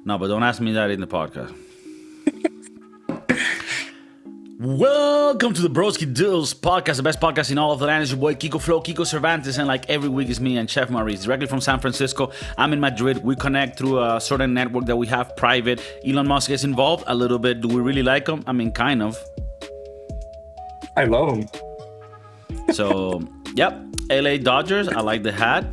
No, but don't ask me that in the podcast. Welcome to the Broskiedoodles podcast, the best podcast in all of the land. It's your boy Kiko Flo, Kiko Cervantes, and like every week is me and Chef Maurice, directly from San Francisco. I'm in Madrid. We connect through a certain network that we have private. Elon Musk gets involved a little bit. Do we really like him? I mean, kind of. I love him. So, yep, LA Dodgers. I like the hat.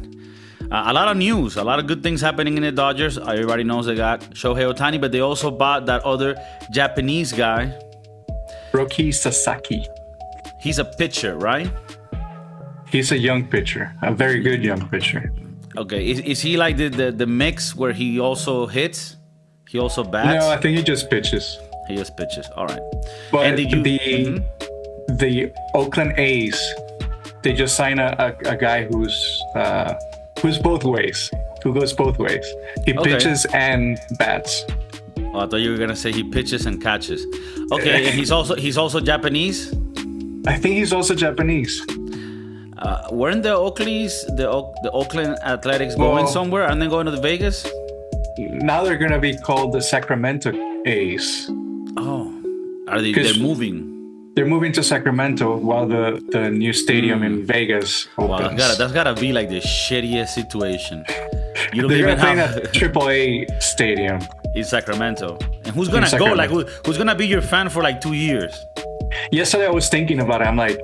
A lot of news, a lot of good things happening in the Dodgers. Everybody knows they got Shohei Otani, but they also bought that other Japanese guy. Roki Sasaki. He's a pitcher, right? He's a young pitcher, a very good young pitcher. Okay, is he like the mix where he also hits? He also bats? No, I think he just pitches. He just pitches, all right. But and did you, the Oakland A's, they just signed a guy who's both ways, who goes both ways. He pitches and bats. Oh, I thought you were gonna say he pitches and catches. Okay, and he's also Japanese. I think he's also Japanese. Weren't the Oakland Athletics going somewhere? Aren't they going to the Vegas? Now they're gonna be called the Sacramento A's. Oh, they're moving? They're moving to Sacramento while the new stadium in Vegas opens. Wow, that's gotta be like the shittiest situation. You don't they're even gonna have a AAA stadium in Sacramento. And who's gonna go? Like who's gonna be your fan for like 2 years? Yesterday I was thinking about it. I'm like,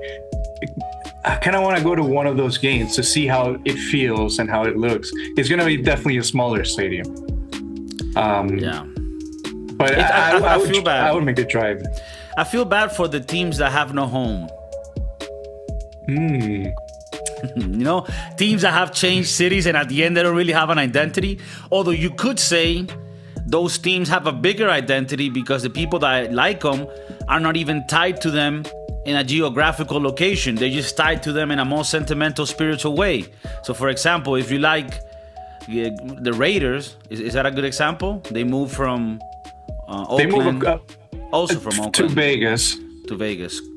I kind of want to go to one of those games to see how it feels and how it looks. It's gonna be definitely a smaller stadium. Yeah. But I feel bad. I would make the drive. I feel bad for the teams that have no home. You know, teams that have changed cities and at the end they don't really have an identity. Although you could say those teams have a bigger identity because the people that like them are not even tied to them in a geographical location. They're just tied to them in a more sentimental, spiritual way. So, for example, if you like the Raiders, is that a good example? They moved from Oakland. They moved also from Oakland to Vegas.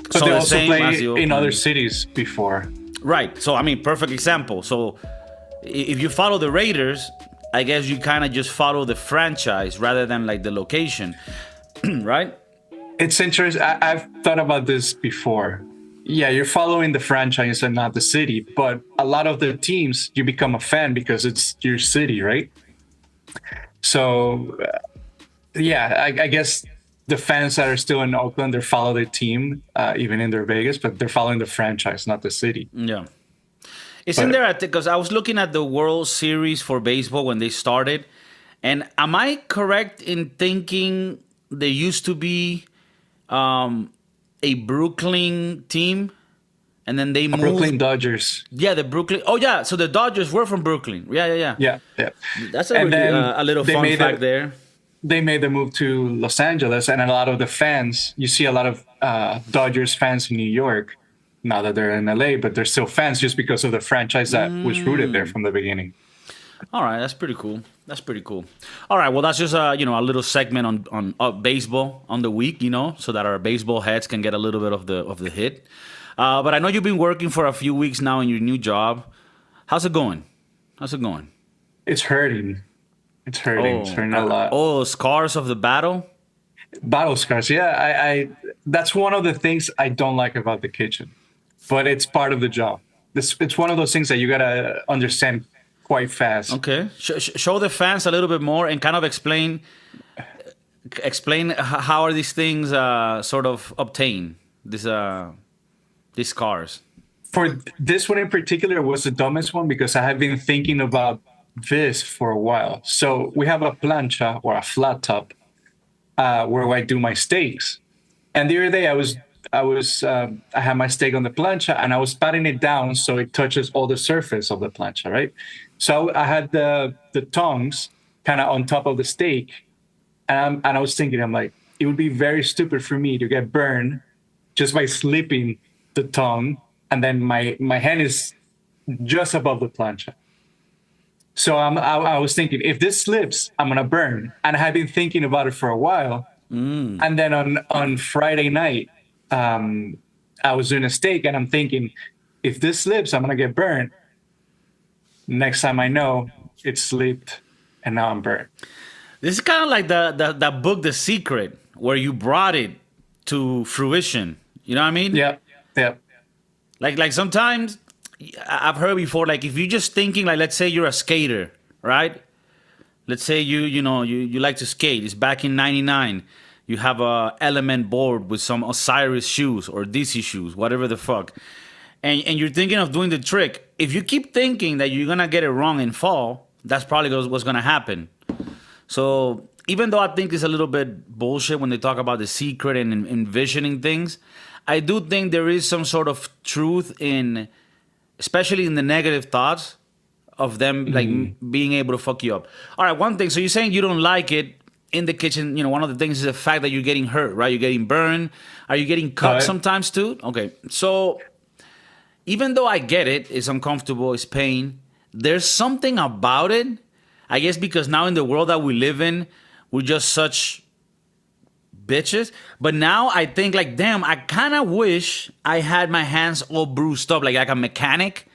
But so they also played in other cities before. Right. So, I mean, perfect example. So, if you follow the Raiders, I guess you kind of just follow the franchise rather than like the location, right? It's interesting. I've thought about this before. Yeah, you're following the franchise and not the city. But a lot of the teams, you become a fan because it's your city, right? So, yeah, I guess the fans that are still in Oakland, they follow their team, even in their Vegas, but they're following the franchise, not the city. Yeah. Isn't there, because I was looking at the World Series for baseball when they started, and am I correct in thinking there used to be a Brooklyn team, and then they moved? Brooklyn Dodgers. Yeah, the Brooklyn. Oh, yeah, so the Dodgers were from Brooklyn. Yeah. That's a little fun fact there. They made the move to Los Angeles, and a lot of the fans, you see a lot of Dodgers fans in New York, now that they're in LA, but they're still fans just because of the franchise that was rooted there from the beginning. All right, that's pretty cool. All right, well, that's just a little segment on baseball on the week, so that our baseball heads can get a little bit of the hit. But I know you've been working for a few weeks now in your new job. How's it going? It's hurting. It's hurting a lot. Oh, scars of the battle? Battle scars, yeah. I that's one of the things I don't like about the kitchen. But it's part of the job. It's one of those things that you gotta understand quite fast. Okay, show the fans a little bit more and kind of explain how are these things sort of obtained, these scars. For this one in particular was the dumbest one because I have been thinking about this for a while. So we have a plancha or a flat top where I do my steaks, and the other day I had my steak on the plancha and I was patting it down so it touches all the surface of the plancha, right? So I had the tongs kind of on top of the steak, and I was thinking, I'm like, it would be very stupid for me to get burned just by slipping the tongue, and then my hand is just above the plancha. So I was thinking, if this slips, I'm gonna burn, and I had been thinking about it for a while. And then on Friday night, I was doing a steak and I'm thinking, if this slips, I'm going to get burned. Next time I know, it slipped and now I'm burnt. This is kind of like the book, The Secret, where you brought it to fruition. You know what I mean? Yeah, yeah. Like sometimes I've heard before, like if you're just thinking, like let's say you're a skater, right? Let's say you like to skate. It's back in '99. You have a Element board with some Osiris shoes or DC shoes, whatever the fuck. And you're thinking of doing the trick. If you keep thinking that you're gonna get it wrong and fall, that's probably what's gonna happen. So even though I think it's a little bit bullshit when they talk about the secret and envisioning things, I do think there is some sort of truth in, especially in the negative thoughts of them like being able to fuck you up. All right, one thing. So you're saying you don't like it in the kitchen. You know, one of the things is the fact that you're getting hurt, right? You're getting burned. Are you getting cut sometimes too? Okay, so even though I get it, it's uncomfortable, it's pain, there's something about it. I guess because now in the world that we live in, we're just such bitches. But now I think like, damn, I kind of wish I had my hands all bruised up, like a mechanic.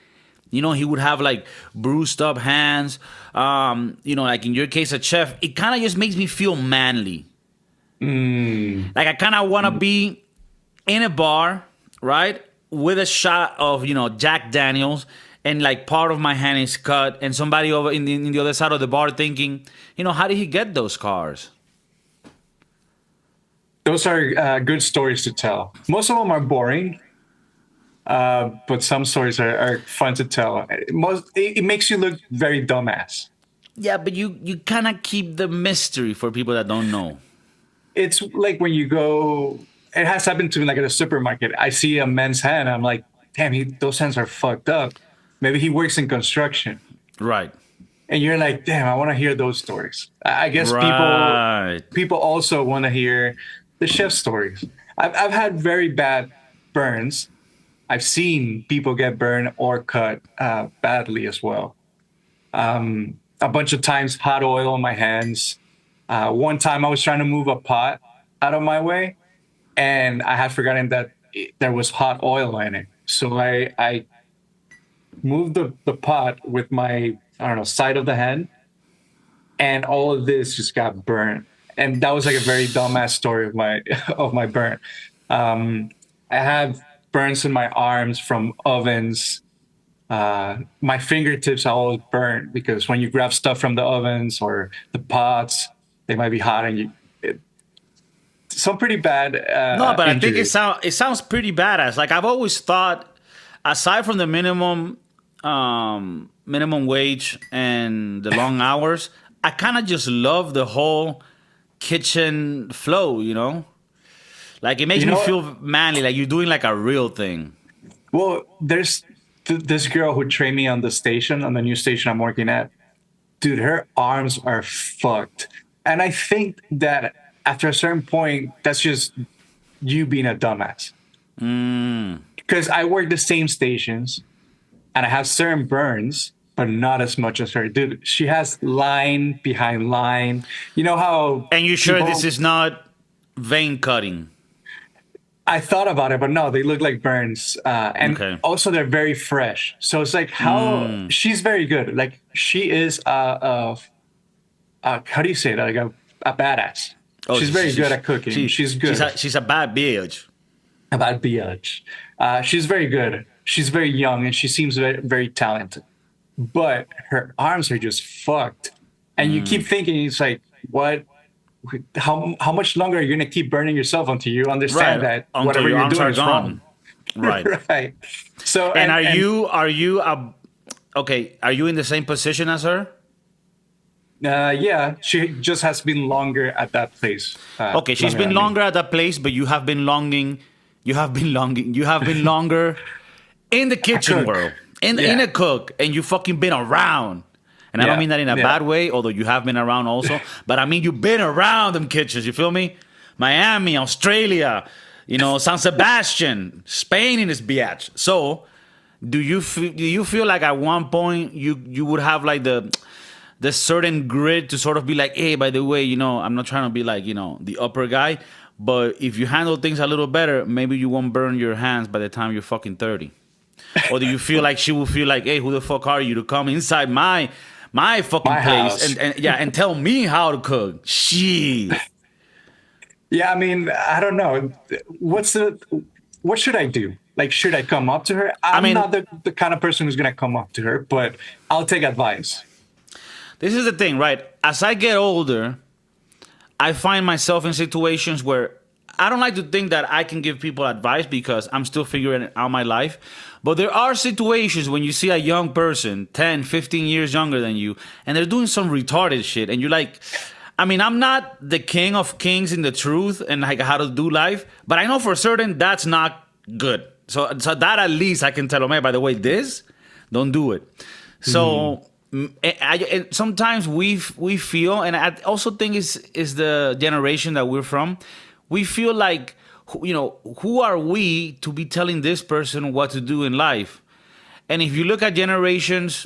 You know, he would have like bruised up hands. You know, like in your case, a chef. It kind of just makes me feel manly. Like I kind of want to be in a bar, right, with a shot of, Jack Daniels, and like part of my hand is cut, and somebody over in the other side of the bar thinking, how did he get those scars? Those are good stories to tell. Most of them are boring. But some stories are fun to tell. It makes you look very dumbass. Yeah, but you kind of keep the mystery for people that don't know. It's like when you go, it has happened to me like at a supermarket. I see a man's hand. I'm like, damn, those hands are fucked up. Maybe he works in construction. Right. And you're like, damn, I want to hear those stories. I guess people also want to hear the chef stories. I've had very bad burns. I've seen people get burned or cut badly as well. A bunch of times, hot oil on my hands. One time I was trying to move a pot out of my way, and I had forgotten that there was hot oil in it. So I moved the pot with my, side of the hand, and all of this just got burned. And that was like a very dumbass story of my burn. I have burns in my arms from ovens. My fingertips are always burnt because when you grab stuff from the ovens or the pots, they might be hot, and some pretty bad. No, but injuries. I think it sounds pretty badass. Like I've always thought, aside from the minimum wage and the long hours, I kind of just love the whole kitchen flow. Like it makes me feel manly, like you're doing like a real thing. Well, there's this girl who trained me on the new station I'm working at. Dude, her arms are fucked. And I think that after a certain point, that's just you being a dumbass. Because I work the same stations and I have certain burns, but not as much as her. Dude, she has line behind line. You know how... And you're sure this is not vein cutting? I thought about it, but no, they look like burns. And also they're very fresh. So it's like how she's very good. Like she is how do you say that? Like a badass. Oh, she's very good at cooking. She's good. She's a bad bitch. A bad bitch. She's very good. She's very young and she seems very, very talented. But her arms are just fucked. And you keep thinking, it's like, what? How much longer are you gonna keep burning yourself until you understand that until whatever your you're arms doing are is gone? wrong? Right. Right. So and are you are you in the same position as her? Yeah, she just has been longer at that place. Okay, she's been longer at that place, but you have been longer in the kitchen world, in a cook, and you fucking been around. And I don't mean that in a bad way, although you have been around also. But I mean, you've been around them kitchens, you feel me? Miami, Australia, San Sebastian, Spain in this biatch. So, do you feel like at one point you would have like the certain grit to sort of be like, hey, by the way, I'm not trying to be like, the upper guy, but if you handle things a little better, maybe you won't burn your hands by the time you're fucking 30. Or do you feel like she will feel like, hey, who the fuck are you to come inside my my fucking My place house. and tell me how to cook. Shit. Yeah, I mean, I don't know. What should I do? Like, should I come up to her? I I'm mean, not the kind of person who's gonna come up to her, but I'll take advice. this is the thing, right? As I get older, I find myself in situations where I don't like to think that I can give people advice because I'm still figuring out my life. But there are situations when you see a young person, 10, 15 years younger than you, and they're doing some retarded shit. And you're like, I mean, I'm not the king of kings in the truth and like how to do life, but I know for certain that's not good. So that at least I can tell them, hey, by the way, this, don't do it. So and sometimes we feel, and I also think is the generation that we're from, we feel like, you know, who are we to be telling this person what to do in life? And if you look at generations,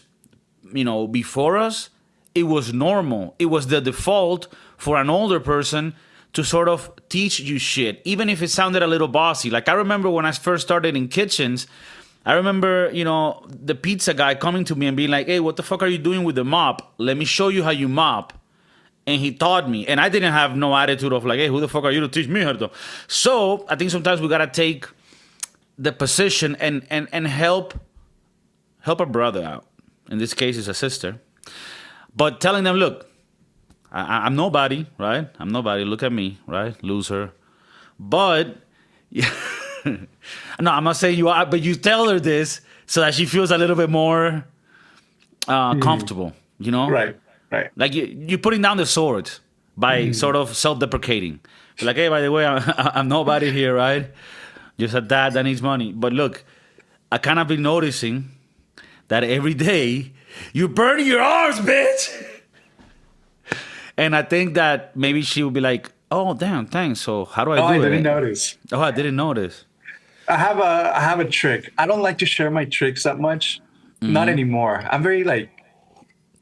you know, before us, it was normal. It was the default for an older person to sort of teach you shit, even if it sounded a little bossy. Like I remember when I first started in kitchens, I remember, you know, the pizza guy coming to me and being like, hey, what the fuck are you doing with the mop? Let me show you how you mop. And he taught me. And I didn't have no attitude of like, hey, who the fuck are you to teach me how to do? So I think sometimes we got to take the position and help a brother out. In this case, it's a sister. But telling them, look, I'm nobody, right? I'm nobody. Look at me, right? Loser. But, no, I'm not saying you are, but you tell her this so that she feels a little bit more comfortable, you know? Right. Right. Like you're putting down the sword by sort of self-deprecating. You're like, hey, by the way, I'm nobody here, right? Just a dad that needs money. But look, I kind of been noticing that every day you're burning your arms, bitch. And I think that maybe she would be like, oh, damn, thanks. So how do I do it? I didn't notice. Oh, I didn't notice. I have a trick. I don't like to share my tricks that much. Not anymore. I'm very like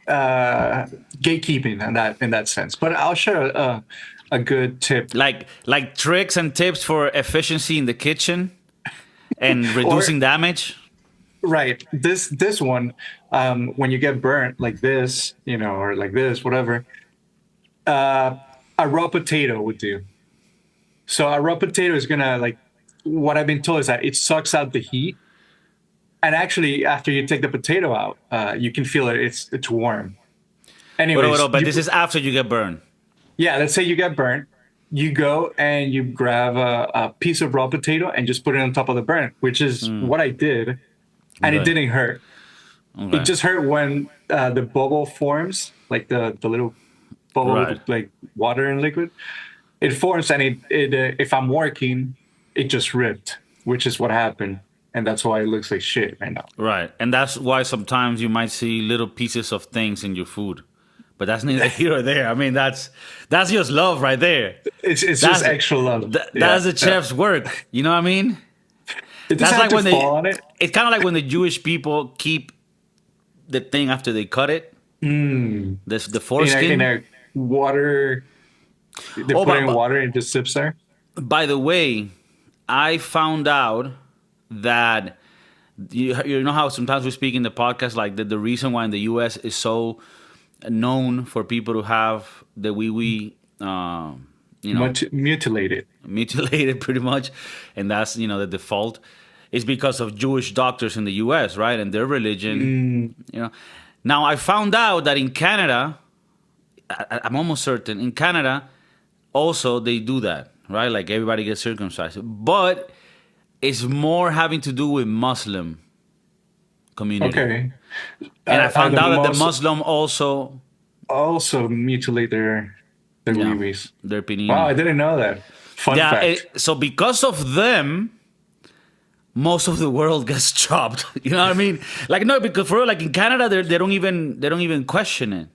gatekeeping in that sense. But I'll share a good tip. Like tricks and tips for efficiency in the kitchen and reducing damage. Right. This one, when you get burnt like this, you know, or like this, whatever, a raw potato would do. So a raw potato is gonna, like, what I've been told is that it sucks out the heat. And actually, after you take the potato out, you can feel it. It's warm. Anyways, but this is after you get burned. Yeah, let's say you get burnt. You go and you grab a piece of raw potato and just put it on top of the burn, which is what I did. And it didn't hurt. Okay. It just hurt when the bubble forms, like the little bubble with like water and liquid. It forms, and it if I'm working, it just ripped, which is what happened. And that's why it looks like shit right now. Right. And that's why sometimes you might see little pieces of things in your food. But that's neither here or there. I mean, that's just love right there. It's just extra love. That's the chef's work. You know what I mean? It doesn't have to fall on it. It's kind of like when the Jewish people keep the thing after they cut it. The foreskin. In a water. They put it in water and it just sips there. By the way, I found out that you know how sometimes we speak in the podcast like the reason why in the U.S. is so known for people to have the wee you know, mutilated pretty much, and that's, you know, the default, is because of Jewish doctors in the U.S., right, and their religion. You know, now I found out that in Canada, I'm almost certain in Canada also they do that, right? Like everybody gets circumcised, but it's more having to do with Muslim community. Okay. And I found out that the Muslim also mutilate their wee-wees. Their pinini. Wow, I didn't know that. Fun fact. So because of them, most of the world gets chopped. You know what I mean? Like, no, because for real, like in Canada, they don't even question it.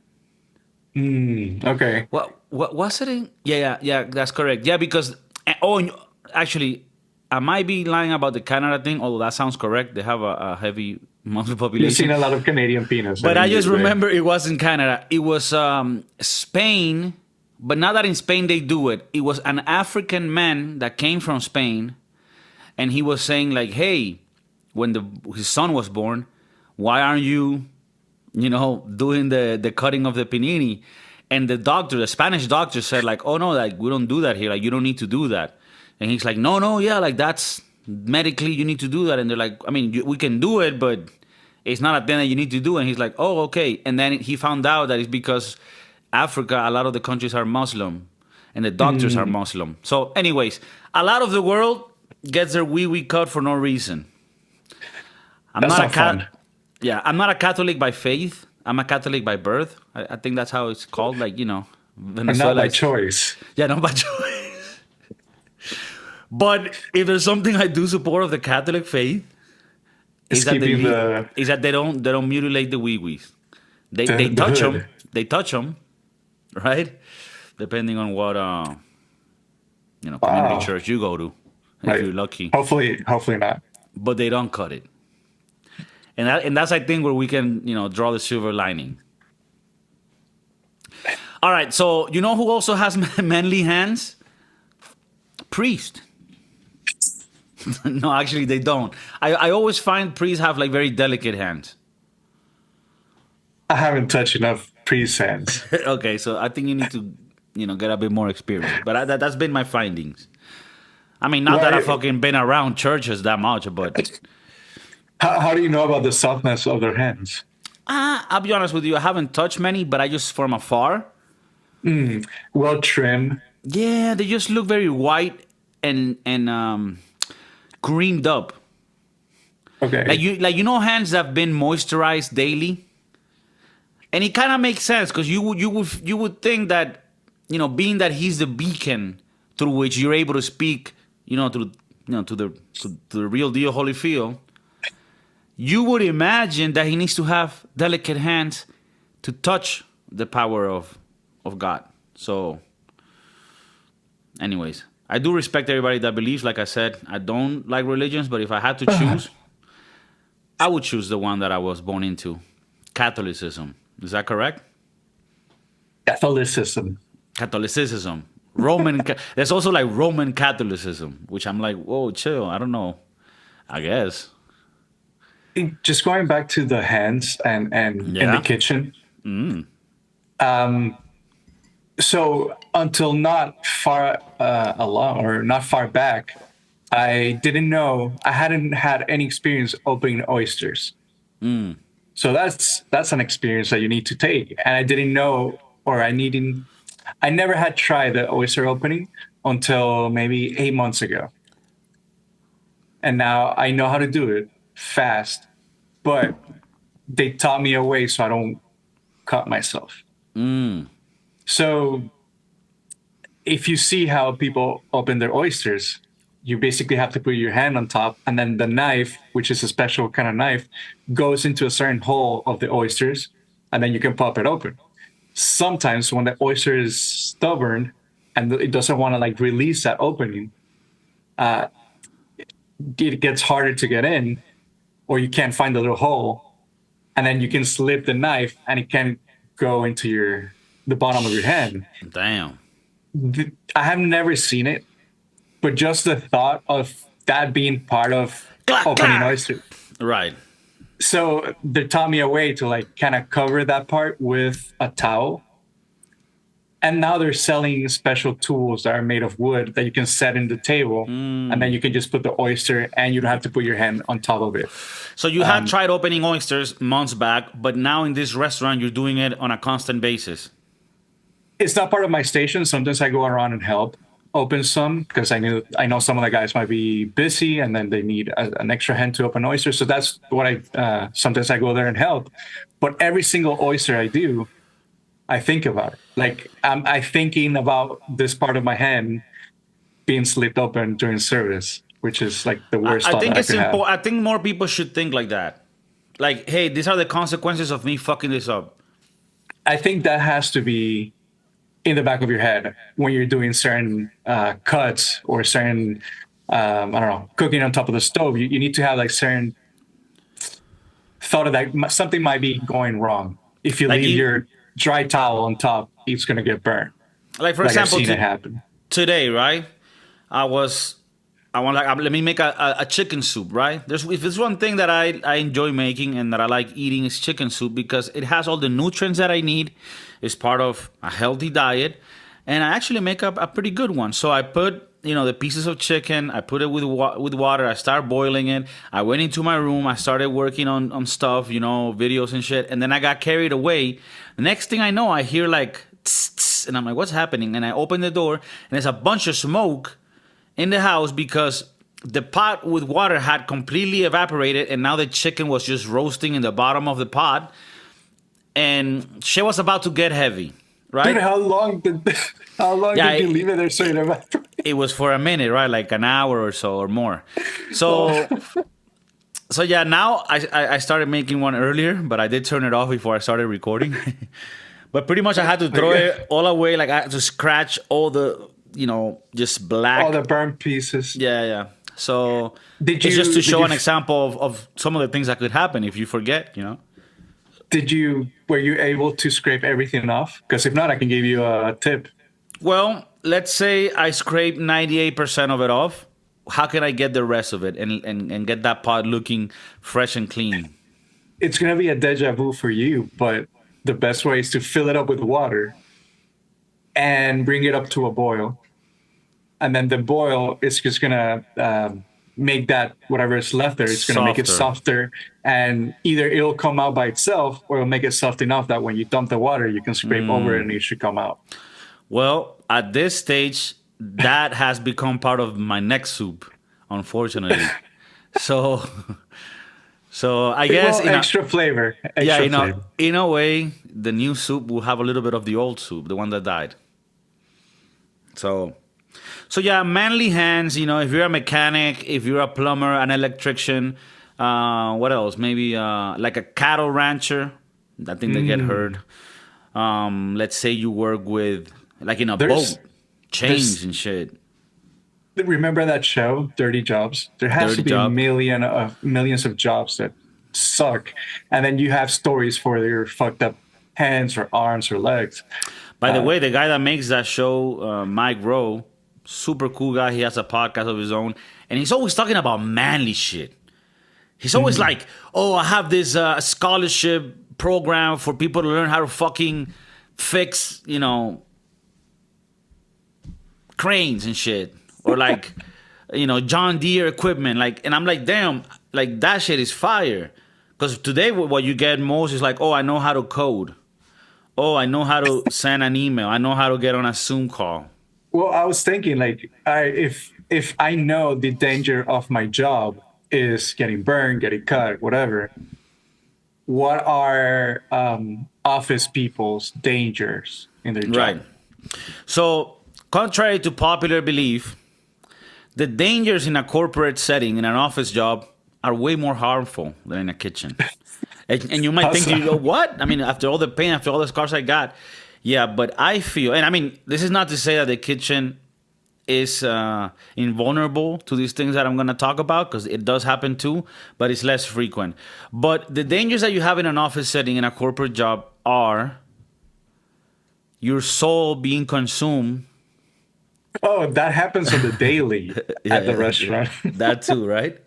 Okay. What was it in? Yeah, that's correct. Yeah, because actually, I might be lying about the Canada thing, although that sounds correct. They have a heavy Muslim population. You've seen a lot of Canadian penis. But I just remember it wasn't Canada. It was Spain, but not that in Spain they do it. It was an African man that came from Spain, and he was saying like, hey, when his son was born, why aren't you doing the cutting of the panini. And the Spanish doctor said like, oh no, like we don't do that here. Like you don't need to do that. And he's like, no, yeah, like that's medically you need to do that. And they're like, I mean, we can do it, but it's not a thing that you need to do. And he's like, oh, okay. And then he found out that it's because Africa, a lot of the countries are Muslim and the doctors are Muslim. So anyways, a lot of the world gets their wee cut for no reason. That's not fun. Yeah, I'm not a Catholic by faith. I'm a Catholic by birth. I think that's how it's called. Like, Venezuela. Not by choice. Yeah, not by choice. But if there's something I do support of the Catholic faith, is that they don't mutilate the wee-wees. They touch them. They touch them, right? Depending on what community church you go to, if you're lucky. Hopefully not. But they don't cut it. And that's, I think, where we can, draw the silver lining. All right, so you know who also has manly hands? Priest. No, actually, they don't. I always find priests have, like, very delicate hands. I haven't touched enough priest hands. Okay, so I think you need to, get a bit more experience. But that's been my findings. I mean, not that I've fucking been around churches that much, but... How do you know about the softness of their hands? I'll be honest with you. I haven't touched many, but I just from afar. Well trimmed. Yeah, they just look very white and creamed up. Okay. Like hands that have been moisturized daily, and it kind of makes sense because you would think that being that he's the beacon through which you're able to speak to the real deal Holyfield. You would imagine that he needs to have delicate hands to touch the power of God. So, anyways, I do respect everybody that believes. Like I said, I don't like religions, but if I had to choose, I would choose the one that I was born into, Catholicism. Is that correct? Catholicism. There's also like Roman Catholicism, which I'm like, whoa, chill. I don't know. I guess. Just going back to the hands and in the kitchen. So until not far along or not far back, I hadn't had any experience opening oysters. So that's an experience that you need to take. And I didn't know, or I never had tried the oyster opening until maybe 8 months ago. And now I know how to do it fast, but they taught me a way so I don't cut myself. So if you see how people open their oysters, you basically have to put your hand on top, and then the knife, which is a special kind of knife, goes into a certain hole of the oysters, and then you can pop it open. Sometimes when the oyster is stubborn and it doesn't want to like release that opening, it gets harder to get in, or you can't find the little hole, and then you can slip the knife and it can go into the bottom of your hand. Damn. I have never seen it, but just the thought of that being part of opening oyster. Right. So they taught me a way to like kind of cover that part with a towel. And now they're selling special tools that are made of wood that you can set in the table, and then you can just put the oyster, and you don't have to put your hand on top of it. So you had tried opening oysters months back, but now in this restaurant, you're doing it on a constant basis. It's not part of my station. Sometimes I go around and help open some because I know some of the guys might be busy, and then they need an extra hand to open oysters. So that's what sometimes I go there and help. But every single oyster I do, I think about it. Like I'm thinking about this part of my hand being slipped open during service, which is like the worst. I think it's important. I think more people should think like that. Like, hey, these are the consequences of me fucking this up. I think that has to be in the back of your head when you're doing certain cuts or certain, I don't know, cooking on top of the stove. You need to have like certain thought of that something might be going wrong. If you leave your dry towel on top, it's going to get burnt. Like, for example, I've seen it happen. Today, right? I was I want like let me make a chicken soup, right? If there's one thing that I enjoy making and that I like eating is chicken soup because it has all the nutrients that I need. It's part of a healthy diet, and I actually make up a pretty good one. So I put the pieces of chicken. I put it with water. I start boiling it. I went into my room. I started working on stuff, videos and shit. And then I got carried away. The next thing I know, I hear like tss, tss, and I'm like, what's happening? And I open the door, and there's a bunch of smoke in the house because the pot with water had completely evaporated, and now the chicken was just roasting in the bottom of the pot, and shit was about to get heavy, right? Dude, how long did you leave it there so it evaporated? It was for a minute, right? Like an hour or so or more. So, so yeah, now I started making one earlier, but I did turn it off before I started recording. But pretty much I had to throw it all away. Like I had to scratch all the just black. All the burnt pieces. Yeah. So it's just to show an example of some of the things that could happen if you forget, Were you able to scrape everything off? Because if not, I can give you a tip. Well, let's say I scraped 98% of it off. How can I get the rest of it and get that pot looking fresh and clean? It's going to be a deja vu for you, but the best way is to fill it up with water and bring it up to a boil. And then the boil is just going to make that, whatever is left there, it's going to make it softer. And either it'll come out by itself or it'll make it soft enough that when you dump the water, you can scrape over it and it should come out. Well, at this stage, that has become part of my next soup, unfortunately. So I guess extra flavor. In a way, the new soup will have a little bit of the old soup, the one that died. So yeah, manly hands. If you're a mechanic, if you're a plumber, an electrician, what else? Maybe like a cattle rancher. I think they get hurt. Let's say you work with like in a boat, chains and shit. Remember that show, Dirty Jobs? There has to be millions of jobs that suck, and then you have stories for your fucked up hands or arms or legs. By the way, the guy that makes that show, Mike Rowe, super cool guy. He has a podcast of his own, and he's always talking about manly shit. He's always like, "Oh, I have this scholarship program for people to learn how to fucking fix, cranes and shit, or like, John Deere equipment." Like, and I'm like, damn, like that shit is fire. Because today, what you get most is like, "Oh, I know how to code. Oh, I know how to send an email. I know how to get on a Zoom call." Well, I was thinking, like, if I know the danger of my job is getting burned, getting cut, whatever, what are office people's dangers in their job? Right. So, contrary to popular belief, the dangers in a corporate setting, in an office job, are way more harmful than in a kitchen. And you might think, what? I mean, after all the pain, after all the scars I got. Yeah, but I feel, and I mean, this is not to say that the kitchen is invulnerable to these things that I'm going to talk about, because it does happen too, but it's less frequent. But the dangers that you have in an office setting, in a corporate job, are your soul being consumed. Oh, that happens on the daily at the restaurant. That too, right?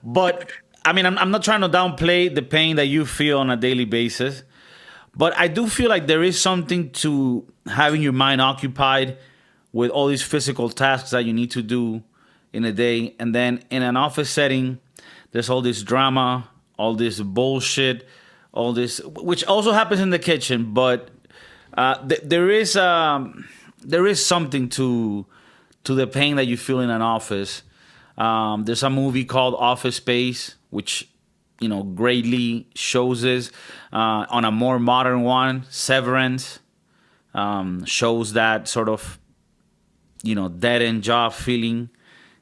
But I mean, I'm not trying to downplay the pain that you feel on a daily basis, but I do feel like there is something to having your mind occupied with all these physical tasks that you need to do in a day. And then in an office setting, there's all this drama, all this bullshit, all this, which also happens in the kitchen. But there is something to the pain that you feel in an office. There's a movie called Office Space, which greatly shows this. On a more modern one, Severance, shows that sort of dead-end job feeling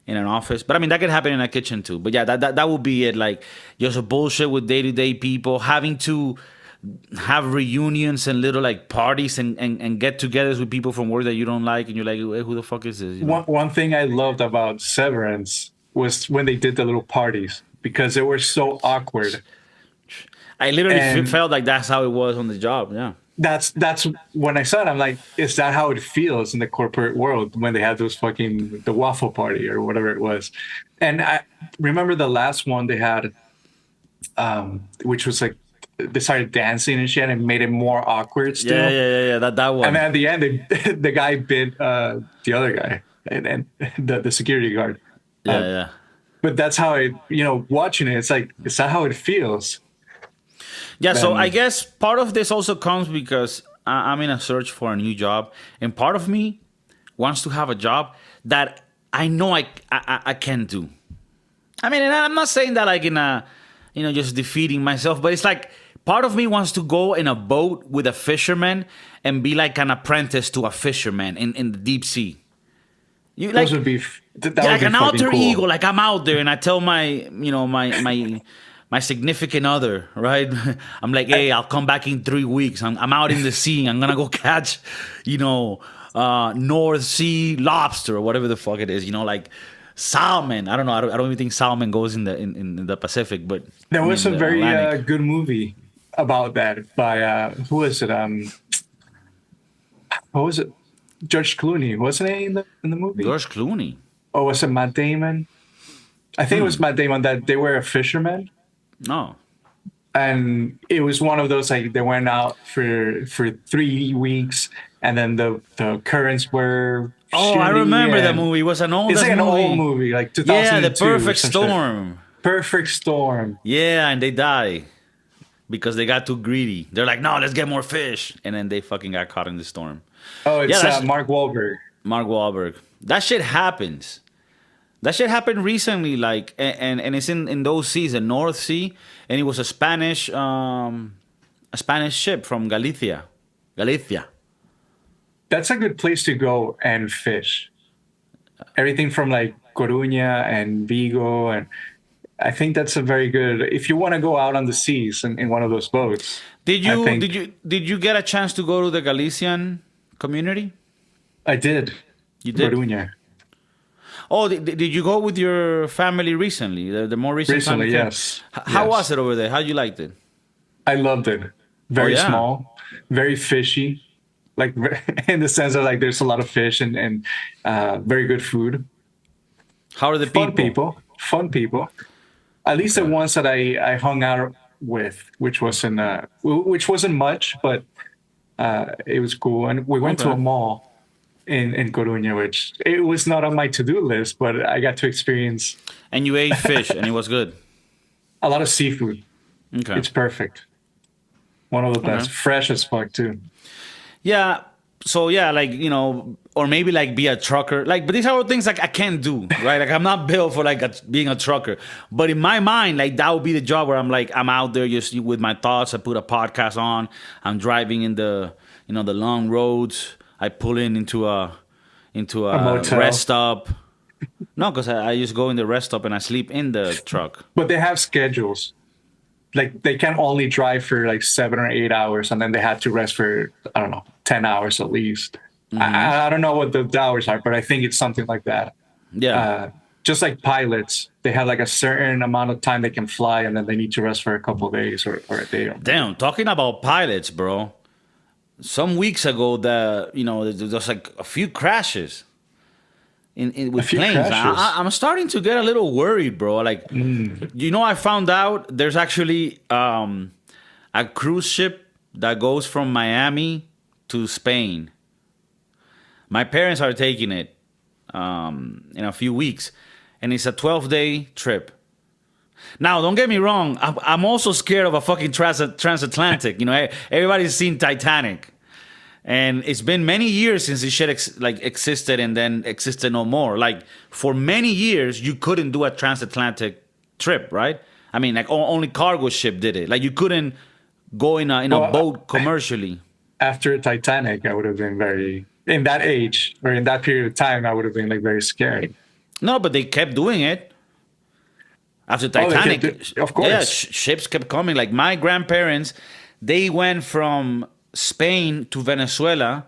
in an office. But I mean, that could happen in a kitchen too. But yeah, that would be it. Like, just a bullshit with day-to-day people, having to have reunions and little like parties and get-togethers with people from work that you don't like, and you're like, hey, who the fuck is this? One thing I loved about Severance was when they did the little parties, because they were so awkward. I literally felt like that's how it was on the job. Yeah. that's when I saw it. I'm like, is that how it feels in the corporate world when they have those fucking the waffle party or whatever it was? And I remember the last one they had, which was like they started dancing and shit and made it more awkward Yeah, still. yeah, yeah, yeah. That And one. then at the end, the guy bit the other guy and the security guard. Yeah, yeah. But that's how it, watching it, it's like, is that how it feels? Yeah, so I Then guess part of this also comes because I'm in a search for a new job, and part of me wants to have a job that I know I can do. I mean, and I'm not saying that like in a, just defeating myself, but it's like part of me wants to go in a boat with a fisherman and be like an apprentice to a fisherman in the deep sea. You like, those would be, that yeah, would like be an fucking alter cool. ego. Like I'm out there and I tell my significant other, right? I'm like, hey, I'll come back in 3 weeks. I'm out in the sea. I'm gonna go catch, North Sea lobster or whatever the fuck it is. Like salmon. I don't know. I don't even think salmon goes in the Pacific, but There was a the very Atlantic. good movie about that by, who was it? What was it? George Clooney, wasn't he in the movie? George Clooney. Or was it Matt Damon? I think it was Matt Damon that they were a fisherman. No. And it was one of those like they went out for 3 weeks and then the currents were Oh, I shitty remember that and movie. It was an old it's like an movie. old movie, like Yeah, 2002 the perfect or some shit. storm. Perfect Storm. Yeah, and they die because they got too greedy. They're like, no, let's get more fish, and then they fucking got caught in the storm. Oh, it's Yeah, that's Mark Wahlberg. Mark Wahlberg. That shit happens. That shit happened recently, like, and it's in those seas, the North Sea, and it was a Spanish ship from Galicia. That's a good place to go and fish. Everything from like Coruña and Vigo, and I think that's a very good if you want to go out on the seas in one of those boats. Did I you think did you get a chance to go to the Galician community? I did. You did. Coruña. Oh, did you go with your family recently? The more recent time Recently, you came? yes. How Yes. was it over there? How you liked it? I loved it. Very yeah. small, very fishy, like in the sense of like there's a lot of fish and very good food. How are the Fun people. At least the ones that I hung out with, which wasn't much, but it was cool. And we went to Okay. a mall in Coruña, which it was not on my to-do list, but I got to experience And you ate fish, and it was good. a lot of seafood. Okay. It's perfect. One of the best. Okay. Fresh as fuck too. Yeah. So yeah, like or maybe like be a trucker. Like, but these are all things like I can't do, right? Like I'm not built for like being a trucker. But in my mind, like that would be the job where I'm out there just with my thoughts. I put a podcast on. I'm driving in the the long roads. I pull into a motel. rest stop. No, because I just go in the rest stop and I sleep in the truck. But they have schedules. Like they can only drive for like 7 or 8 hours, and then they have to rest for I don't know 10 hours at least. I don't know what the hours are, but I think it's something like that. Yeah. Just like pilots, they have like a certain amount of time they can fly, and then they need to rest for a couple of days or a day. Damn, talking about pilots, bro. Some weeks ago, there was like a few crashes with few planes. crashes. I'm starting to get a little worried, bro. Like, I found out there's actually a cruise ship that goes from Miami to Spain. My parents are taking it in a few weeks, and it's a 12-day trip. Now, don't get me wrong. I'm also scared of a fucking transatlantic. Everybody's seen Titanic. And it's been many years since this shit existed and then existed no more. Like, for many years, you couldn't do a transatlantic trip, right? I mean, like, only cargo ship did it. Like, you couldn't go in a boat commercially. After Titanic, I would have been in that age or in that period of time, I would have been like very scared. No, but they kept doing it. After Titanic, of course. Yeah, ships kept coming. Like my grandparents, they went from Spain to Venezuela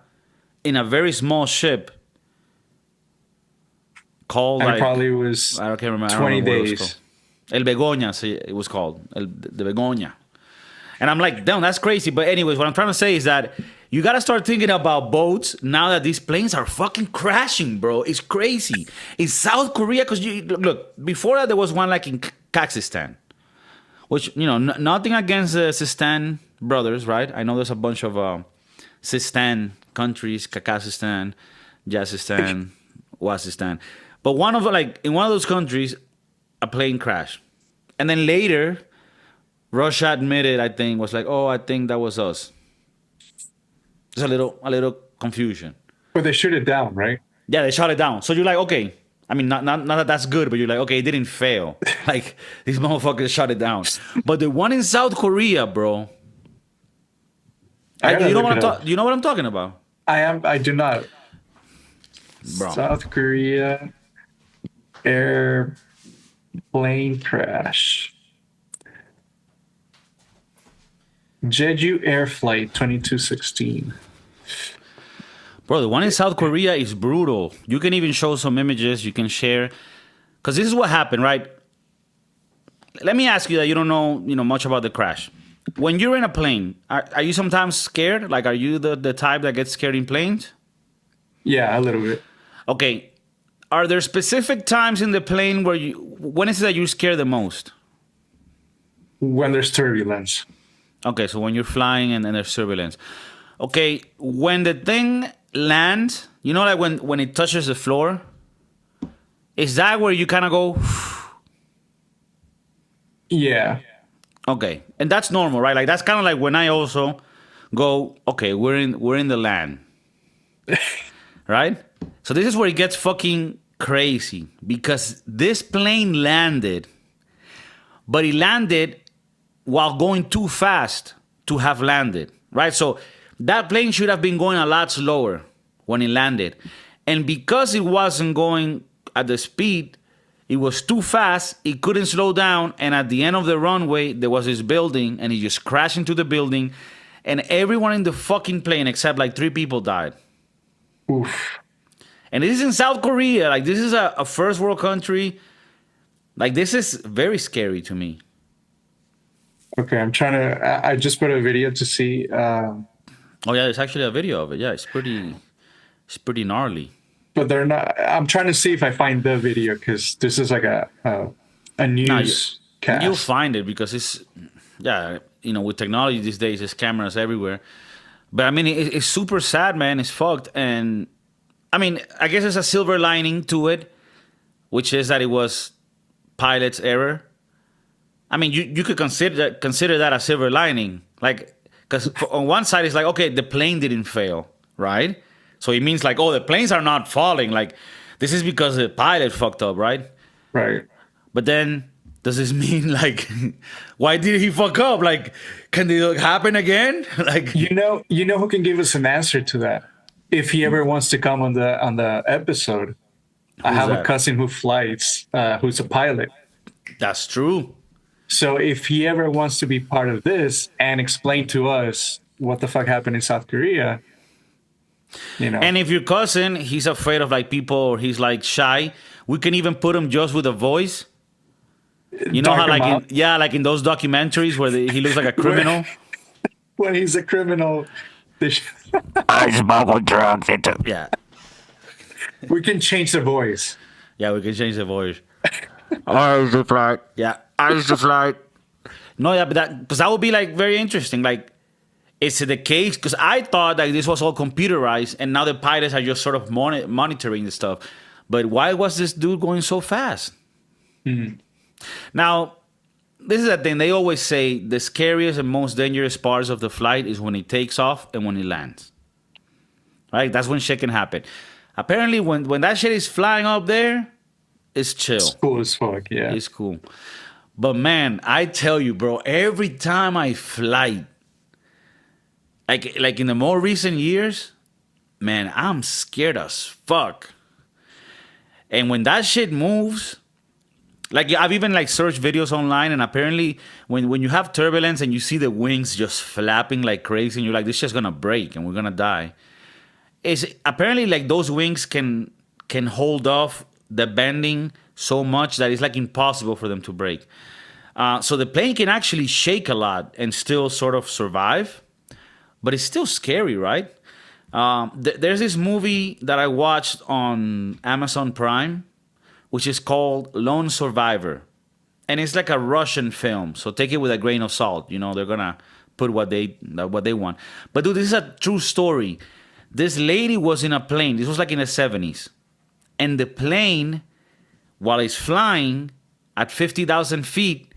in a very small ship called And like it probably was I can't remember 20 what it was days. called. El Begoña, it was called the Begoña. And I'm like, damn, that's crazy. But anyways, what I'm trying to say is that you got to start thinking about boats now that these planes are fucking crashing, bro. It's crazy. In South Korea, because you look, before that, there was one like in Kazakhstan, which, you know, nothing against the Sistan brothers, right? I know there's a bunch of Sistan countries, Kazakhstan, Jazzistan, Wazistan. But one of, like, in one of those countries, a plane crashed. And then later, Russia admitted, I think, was like, oh, I think that was us. There's a little confusion. But they shoot it down, right? Yeah, they shot it down. So you're like, okay. I mean, not that that's good, but you're like, okay, it didn't fail. Like, these motherfuckers shot it down. But the one in South Korea, bro. You know what I'm talking about? I do not. Bro. South Korea airplane crash. Jeju Air Flight 2216. Bro, the one in South Korea is brutal. You can even show some images you can share. Because this is what happened, right? Let me ask you that you don't know, much about the crash. When you're in a plane, are you sometimes scared? Like, are you the type that gets scared in planes? Yeah, a little bit. Okay. Are there specific times in the plane when is it that you're scared the most? When there's turbulence. Okay, so when you're flying and there's turbulence. Okay, when the thing lands, like when it touches the floor, is that where you kind of go? Yeah. Okay, and that's normal, right? Like that's kind of like when I also go, okay, we're in the land, right? So this is where it gets fucking crazy because this plane landed, but it landed while going too fast to have landed, right? So that plane should have been going a lot slower when it landed. And because it wasn't going at the speed, it was too fast, it couldn't slow down, and at the end of the runway, there was this building, and it just crashed into the building, and everyone in the fucking plane, except like 3 people, died. Oof. And this is in South Korea. Like, this is a first world country. Like, this is very scary to me. Okay, I'm trying to... I just put a video to see... Oh, yeah, there's actually a video of it. Yeah, it's pretty gnarly. But they're not... I'm trying to see if I find the video, because this is like a newscast. You'll find it, because it's... Yeah, with technology these days, there's cameras everywhere. But, I mean, it's super sad, man. It's fucked. And, I mean, I guess there's a silver lining to it, which is that it was pilot's error. I mean, you could consider that a silver lining. Like, because on one side, it's like, okay, the plane didn't fail, right? So it means like, oh, the planes are not falling. Like, this is because the pilot fucked up, right? Right. But then, does this mean like, why did he fuck up? Like, can it happen again? Like, you know who can give us an answer to that? If he ever wants to come on the episode, I have a cousin who flies, who's a pilot. That's true. So if he ever wants to be part of this and explain to us what the fuck happened in South Korea, And if your cousin, he's afraid of like people, or he's like shy, we can even put him just with a voice. You know how like in those documentaries where he looks like a criminal. When he's a criminal, I smuggle drugs into. Yeah. We can change the voice. Yeah, we can change the voice. I the flight. Yeah, I the flight. No, yeah, but that would be like very interesting. Like, is it the case? Because I thought that this was all computerized, and now the pilots are just sort of monitoring the stuff. But why was this dude going so fast? Mm-hmm. Now, this is the thing. They always say the scariest and most dangerous parts of the flight is when it takes off and when it lands. Right? That's when shit can happen. Apparently, when that shit is flying up there, it's chill. It's cool as fuck, yeah. It's cool. But man, I tell you, bro, every time I fly, like in the more recent years, man, I'm scared as fuck. And when that shit moves, like I've even like searched videos online, and apparently when you have turbulence and you see the wings just flapping like crazy, and you're like, this shit's gonna break and we're gonna die. It's apparently like those wings can hold off the bending so much that it's like impossible for them to break. So the plane can actually shake a lot and still sort of survive, but it's still scary, right? There's this movie that I watched on Amazon Prime, which is called Lone Survivor. And it's like a Russian film, so take it with a grain of salt. You know, they're gonna put what they want. But dude, this is a true story. This lady was in a plane. This was like in the 70s. And the plane, while it's flying at 50,000 feet,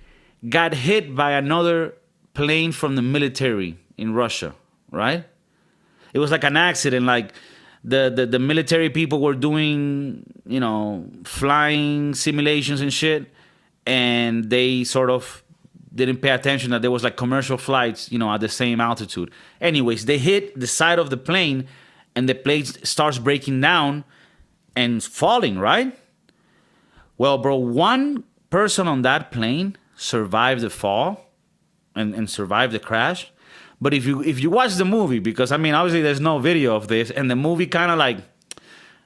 got hit by another plane from the military in Russia, right? It was like an accident. Like the military people were doing, you know, flying simulations and shit. And they sort of didn't pay attention that there was like commercial flights, you know, at the same altitude. Anyways, they hit the side of the plane and the plane starts breaking down and falling, right? Well, bro, one person on that plane survived the fall and survived the crash. But if you watch the movie, because I mean, obviously there's no video of this, and the movie kind of like,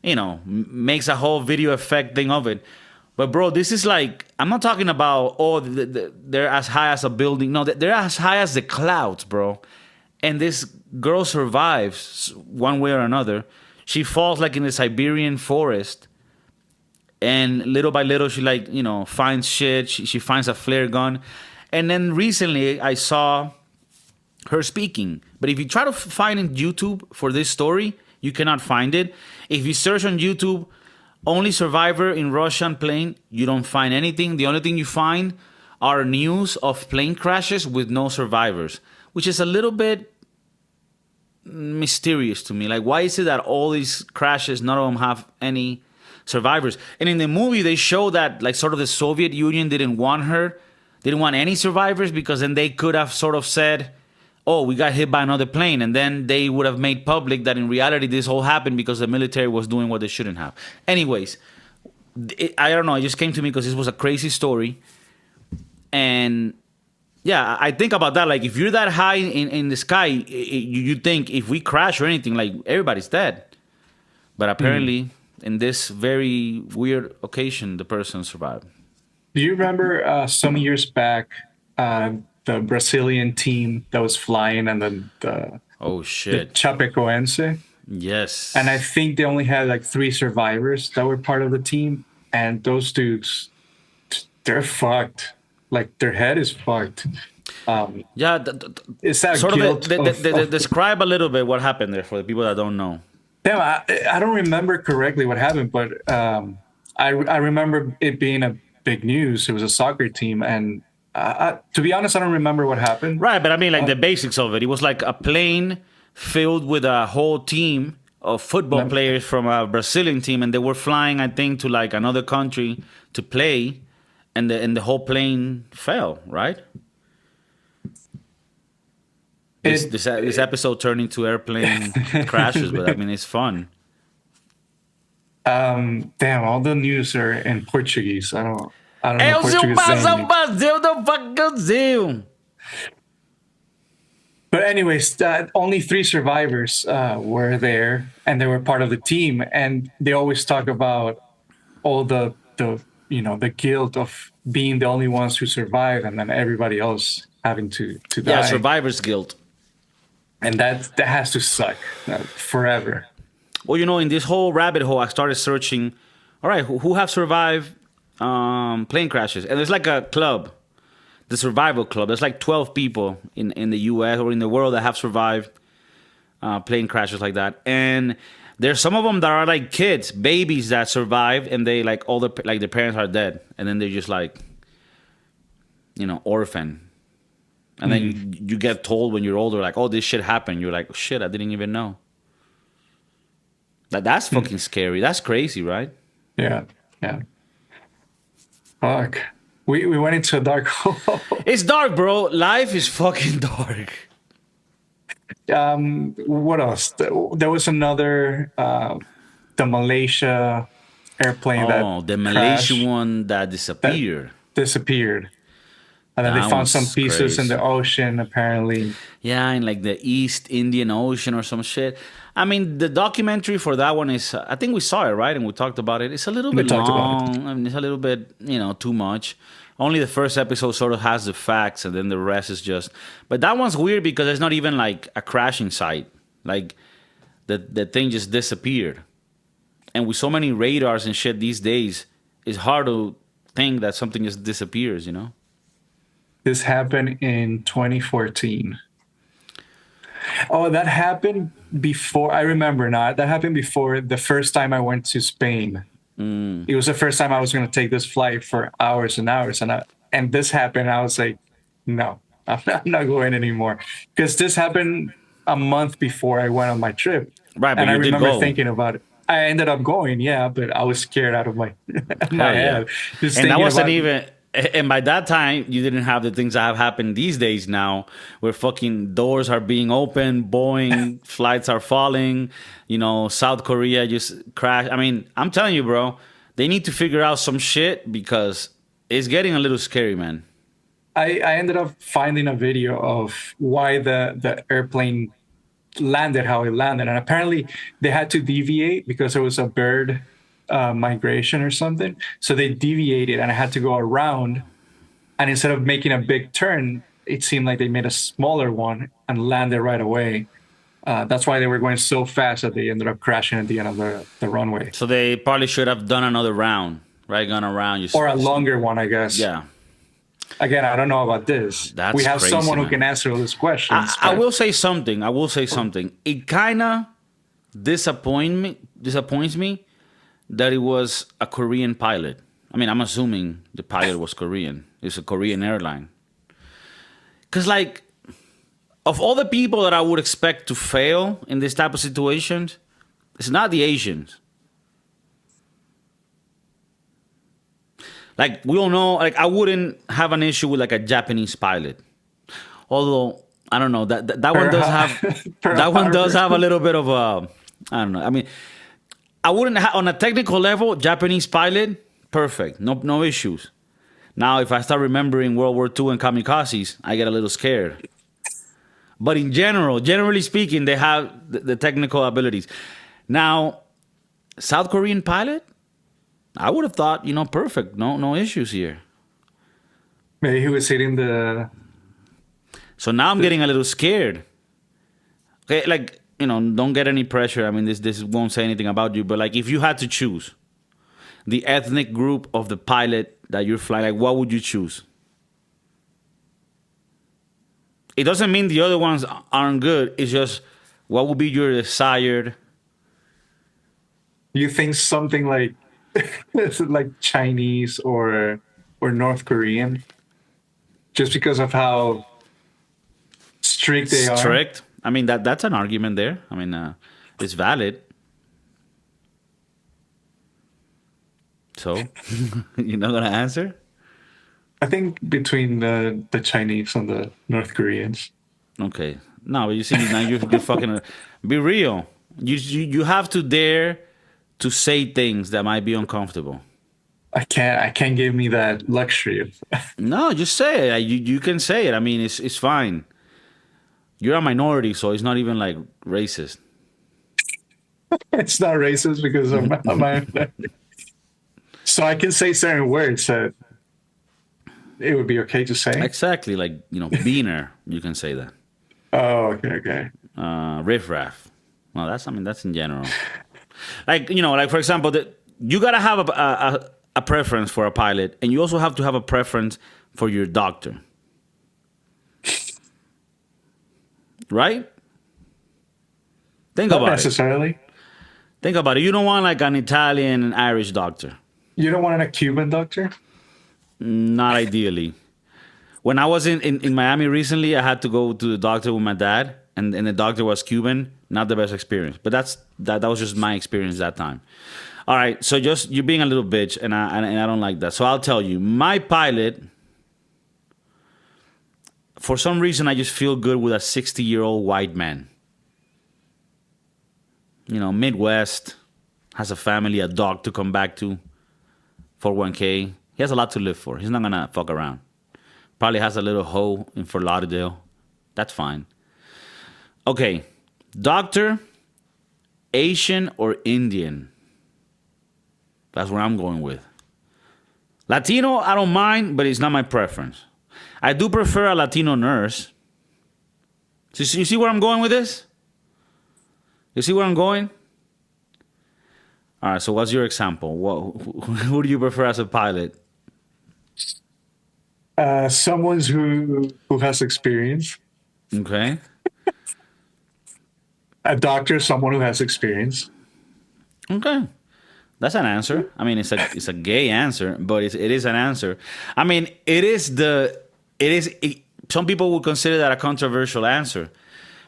you know, makes a whole video effect thing of it. But bro, this is like, I'm not talking about, they're as high as a building. No, they're as high as the clouds, bro. And this girl survives one way or another. She falls like in the Siberian forest. And little by little, she like, you know, finds shit. She finds a flare gun. And then recently I saw her speaking. But if you try to find in YouTube for this story, you cannot find it. If you search on YouTube, only survivor in Russian plane, you don't find anything. The only thing you find are news of plane crashes with no survivors, which is a little bit mysterious to me. Like, why is it that all these crashes, none of them have any survivors? And in the movie, they show that, like, sort of the Soviet Union didn't want any survivors, because then they could have sort of said, oh, we got hit by another plane. And then they would have made public that in reality this all happened because the military was doing what they shouldn't have. Anyways, I don't know. It just came to me because this was a crazy story. And yeah, I think about that. Like, if you're that high in the sky, you think if we crash or anything, like, everybody's dead. But apparently, in this very weird occasion, the person survived. Do you remember some years back, the Brazilian team that was flying, and then the Chapecoense? Yes. And I think they only had like 3 survivors that were part of the team, and those dudes, they're fucked. Like, their head is fucked. It's that sort of describe a little bit what happened there for the people that don't know. Damn, I don't remember correctly what happened, but I remember it being a big news. It was a soccer team, and to be honest, I don't remember what happened. Right, but I mean, like, the basics of it. It was like a plane filled with a whole team of football players from a Brazilian team, and they were flying, I think, to like another country to play, and the whole plane fell, right? This episode turned into airplane crashes, but I mean, it's fun. Damn, all the news are in Portuguese. I don't know Portuguese. But anyways, only 3 survivors were there, and they were part of the team. And they always talk about all the guilt of being the only ones who survive, and then everybody else having to die. Yeah, survivor's guilt. And that has to suck forever. Well, you know, in this whole rabbit hole, I started searching, all right, who have survived plane crashes? And there's like a club, the Survival Club. There's like 12 people in the U.S. or in the world that have survived plane crashes like that. And there's some of them that are like kids, babies that survived, and they like their parents are dead, and then they're just like, you know, orphan. And then you get told when you're older, like, oh, this shit happened. You're like, oh, shit, I didn't even know. That's fucking scary. That's crazy, right? Yeah. Fuck. We went into a dark hole. It's dark, bro. Life is fucking dark. What else? There was another, the Malaysia airplane the Malaysian one that disappeared. And then they found some pieces in the ocean, apparently. Yeah, in like the East Indian Ocean or some shit. I mean, the documentary for that one is, I think we saw it, right? And we talked about it. It's a little bit long. I mean, it's a little bit, too much. Only the first episode sort of has the facts, and then the rest is just. But that one's weird because it's not even like a crashing site. Like the thing just disappeared. And with so many radars and shit these days, it's hard to think that something just disappears, you know? This happened in 2014. Oh, that happened before. I remember now. That happened before the first time I went to Spain. It was the first time I was going to take this flight for hours and hours. And this happened. I was like, no, I'm not going anymore. Because this happened a month before I went on my trip. Right, but and I you did remember go. thinking about it. I ended up going, yeah, but I was scared out of my head. Just And that thinking wasn't about- even. And by that time, you didn't have the things that have happened these days now, where fucking doors are being opened, Boeing flights are falling, you know, South Korea just crashed. I mean, I'm telling you, bro, they need to figure out some shit because it's getting a little scary, man. I ended up finding a video of why the airplane landed how it landed. And apparently they had to deviate because there was a bird migration or something. So they deviated and I had to go around. And instead of making a big turn, it seemed like they made a smaller one and landed right away. That's why they were going so fast that they ended up crashing at the end of the runway. So they probably should have done another round, right? Gone around. Or a longer one, I guess. Yeah. Again, I don't know about this. That's we have crazy, someone who man. can answer all these questions. I will say something. It kind of disappoints me that it was a Korean pilot. I mean, I'm assuming the pilot was Korean. It's a Korean airline. Because, like, of all the people that I would expect to fail in this type of situations, it's not the Asians. Like, we all know, like, I wouldn't have an issue with, like, a Japanese pilot. Although, I don't know, that one does have, that one does have a little bit of a, I don't know. I mean, I wouldn't have, on a technical level, Japanese pilot, perfect, no issues. Now, if I start remembering World War II and kamikazes, I get a little scared. But in general, generally speaking, they have the technical abilities. Now, South Korean pilot, I would have thought, you know, perfect, no issues here. Maybe he was hitting the... So now I'm getting a little scared. Okay, like, you know, don't get any pressure. I mean, this won't say anything about you, but like, if you had to choose the ethnic group of the pilot that you're flying, like, what would you choose? It doesn't mean the other ones aren't good. It's just, what would be your desired? You think something like like Chinese or North Korean, just because of how strict they are? Strict? I mean, that's an argument there. I mean, it's valid. So, you're not going to answer? I think between the Chinese and the North Koreans. Okay. No, but you see, now you're fucking... Be real. You have to dare to say things that might be uncomfortable. I can't give me that luxury. No, just say it. You can say it. I mean, it's fine. You're a minority, so it's not even like racist. It's not racist because of my so I can say certain words that it would be okay to say. Exactly, like, you know, beaner. You can say that. Oh, okay. Riffraff. Well, that's in general. Like, you know, like, for example, you gotta have a preference for a pilot, and you also have to have a preference for your doctor. Right? Think Not about necessarily. it. Think about it. You don't want like an Italian and Irish doctor. You don't want a Cuban doctor? Not ideally. When I was in Miami recently, I had to go to the doctor with my dad, and the doctor was Cuban. Not the best experience, but that was just my experience that time. All right, so just you're being a little bitch, and I don't like that. So I'll tell you, my pilot. For some reason, I just feel good with a 60-year-old white man. You know, Midwest, has a family, a dog to come back to, 401k. He has a lot to live for. He's not going to fuck around. Probably has a little hoe in Fort Lauderdale. That's fine. Okay, doctor, Asian or Indian? That's what I'm going with. Latino, I don't mind, but it's not my preference. I do prefer a Latino nurse. So you see where I'm going with this? You see where I'm going? All right, so what's your example? Who do you prefer as a pilot? Someone who has experience. Okay. A doctor, someone who has experience. Okay. That's an answer. I mean, it's a gay answer, but it is an answer. I mean, some people would consider that a controversial answer